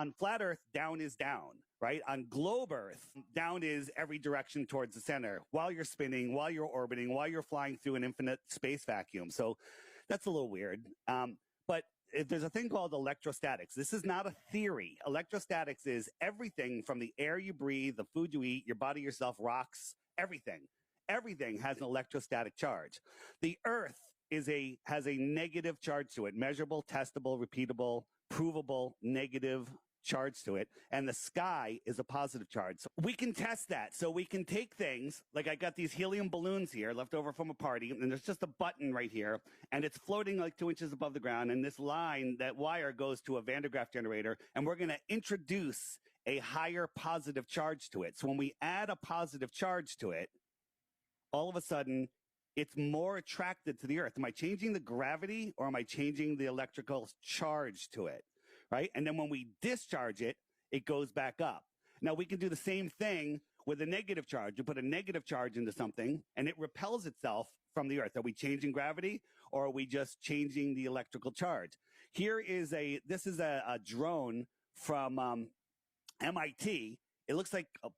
on flat Earth, down is down, right? On globe Earth, down is every direction towards the center while you're spinning, while you're orbiting, while you're flying through an infinite space vacuum. So that's a little weird. But there's a thing called electrostatics. This is not a theory. Electrostatics is everything from the air you breathe, the food you eat, your body, yourself, rocks, everything. Everything has an electrostatic charge. The Earth has a negative charge to it, measurable, testable, repeatable, provable, negative charge to it. And the sky is a positive charge. So we can test that. So we can take things, like I got these helium balloons here left over from a party, and there's just a button right here, and it's floating like 2 inches above the ground. And this line, that wire goes to a Van de Graaff generator, and we're going to introduce a higher positive charge to it. So when we add a positive charge to it, all of a sudden, it's more attracted to the Earth. Am I changing the gravity or am I changing the electrical charge to it? Right? And then when we discharge it, it goes back up. Now we can do the same thing with a negative charge. You put a negative charge into something and it repels itself from the Earth. Are we changing gravity or are we just changing the electrical charge? This is a drone from MIT. It looks like a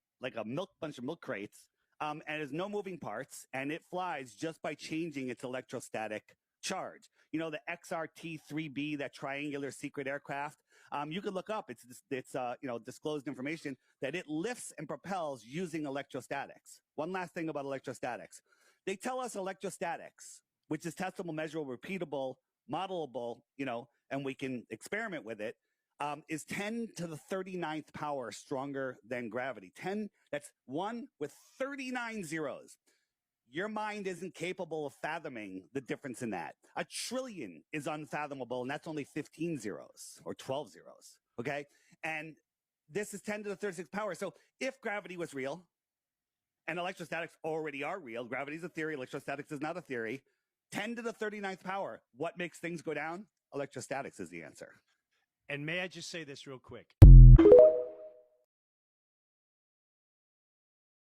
bunch of milk crates. And there's no moving parts, and it flies just by changing its electrostatic charge. You know, the XRT-3B, that triangular secret aircraft, you could look up, it's disclosed information that it lifts and propels using electrostatics. One last thing about electrostatics. They tell us electrostatics, which is testable, measurable, repeatable, modelable, and we can experiment with it, is 10 to the 39th power stronger than gravity. That's 1 with 39 zeros. Your mind isn't capable of fathoming the difference in that. 1 trillion is unfathomable, and that's only 15 zeros or 12 zeros, okay? And this is 10 to the 36th power. So if gravity was real, and electrostatics already are real, gravity is a theory, electrostatics is not a theory, 10 to the 39th power, what makes things go down? Electrostatics is the answer. And may I just say this real quick?